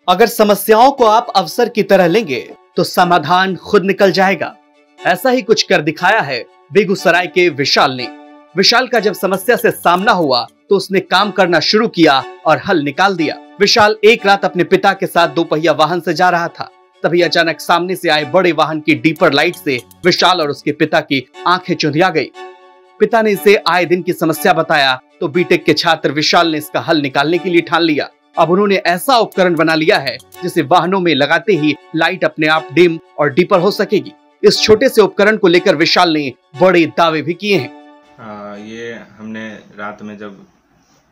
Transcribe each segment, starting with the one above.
अगर समस्याओं को आप अवसर की तरह लेंगे तो समाधान खुद निकल जाएगा। ऐसा ही कुछ कर दिखाया है बेगूसराय के विशाल ने। विशाल का जब समस्या से सामना हुआ तो उसने काम करना शुरू किया और हल निकाल दिया। विशाल एक रात अपने पिता के साथ दोपहिया वाहन से जा रहा था, तभी अचानक सामने से आए बड़े वाहन की डीपर लाइट से विशाल और उसके पिता की आंखें चुंधिया गई। पिता ने इसे आए दिन की समस्या बताया तो बीटेक के छात्र विशाल ने इसका हल निकालने के लिए ठान लिया। अब उन्होंने ऐसा उपकरण बना लिया है जिसे वाहनों में लगाते ही लाइट अपने आप डिम और डीपर हो सकेगी। इस छोटे से उपकरण को लेकर विशाल ने बड़े दावे भी किए हैं। ये हमने रात में जब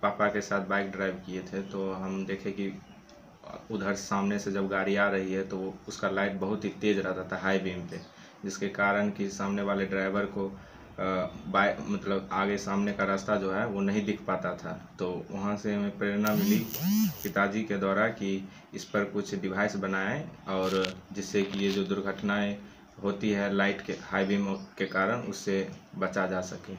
पापा के साथ बाइक ड्राइव किए थे तो हम देखे कि उधर सामने से जब गाड़ी आ रही है तो उसका लाइट बहुत ही तेज रहता था हाई बीम पे, जिसके कारण कि सामने वाले ड्राइवर को मतलब आगे सामने का रास्ता जो है वो नहीं दिख पाता था। तो वहाँ से हमें प्रेरणा मिली पिताजी के द्वारा कि इस पर कुछ डिवाइस बनाएं और जिससे कि ये जो दुर्घटनाएं होती है लाइट के हाई बीम के कारण उससे बचा जा सके।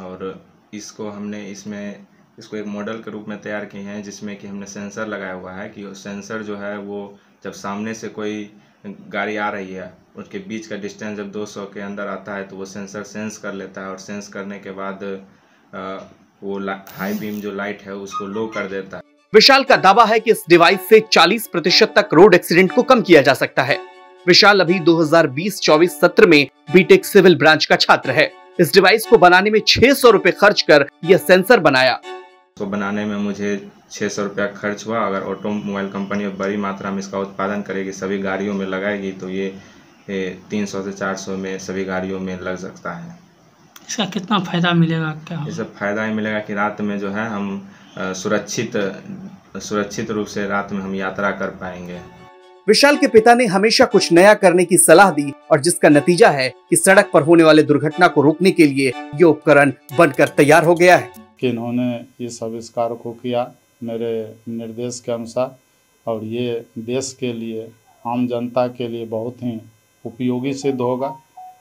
और इसको हमने इसको एक मॉडल के रूप में तैयार किए हैं जिसमें कि हमने सेंसर लगाया हुआ है कि सेंसर जो है वो जब सामने से कोई गाड़ी आ रही है उसके बीच का डिस्टेंस जब 200 के अंदर आता है तो वो सेंसर सेंस कर लेता है और सेंस करने के बाद वो हाई बीम जो लाइट है उसको लो कर देता है। विशाल का दावा है कि इस डिवाइस से 40% तक रोड एक्सीडेंट को कम किया जा सकता है। विशाल अभी 2020-24 सत्र में बीटेक सिविल ब्रांच का छात्र है। इस डिवाइस को बनाने में 600 रुपए खर्च कर यह सेंसर बनाया। तो बनाने में मुझे 600 रुपया खर्च हुआ। अगर ऑटोमोबाइल कंपनी बड़ी मात्रा में इसका उत्पादन करेगी, सभी गाड़ियों में लगाएगी तो ये 300 से 400 में सभी गाड़ियों में लग सकता है। इसका कितना फायदा मिलेगा? क्या इससे फायदा ही मिलेगा कि रात में जो है हम सुरक्षित रूप से रात में हम यात्रा कर पाएंगे। विशाल के पिता ने हमेशा कुछ नया करने की सलाह दी और जिसका नतीजा है कि सड़क पर होने वाले दुर्घटना को रोकने के लिए ये उपकरण बनकर तैयार हो गया है। कि इन्होंने इस आविष्कार को किया मेरे निर्देश के अनुसार और ये देश के लिए, आम जनता के लिए बहुत ही उपयोगी सिद्ध होगा,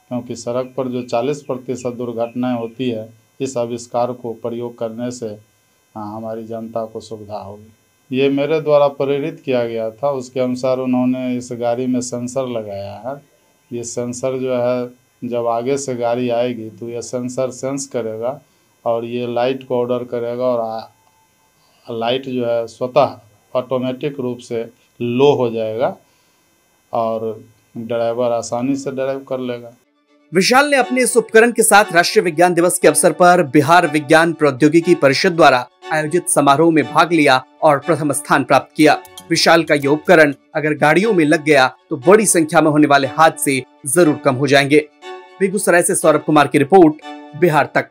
क्योंकि सड़क पर जो 40% दुर्घटनाएं होती है इस आविष्कार को प्रयोग करने से हमारी जनता को सुविधा होगी। ये मेरे द्वारा प्रेरित किया गया था, उसके अनुसार उन्होंने इस गाड़ी में सेंसर लगाया है। ये सेंसर जो है जब आगे से गाड़ी आएगी तो ये सेंसर सेंस करेगा और ये लाइट को ऑर्डर करेगा और लाइट जो है स्वतः ऑटोमेटिक रूप से लो हो जाएगा और ड्राइवर आसानी से ड्राइव कर लेगा। विशाल ने अपने इस उपकरण के साथ राष्ट्रीय विज्ञान दिवस के अवसर पर बिहार विज्ञान प्रौद्योगिकी परिषद द्वारा आयोजित समारोह में भाग लिया और प्रथम स्थान प्राप्त किया। विशाल का यह उपकरण अगर गाड़ियों में लग गया तो बड़ी संख्या में होने वाले हादसे जरूर कम हो जाएंगे। बेगूसराय से सौरभ कुमार की रिपोर्ट, बिहार तक।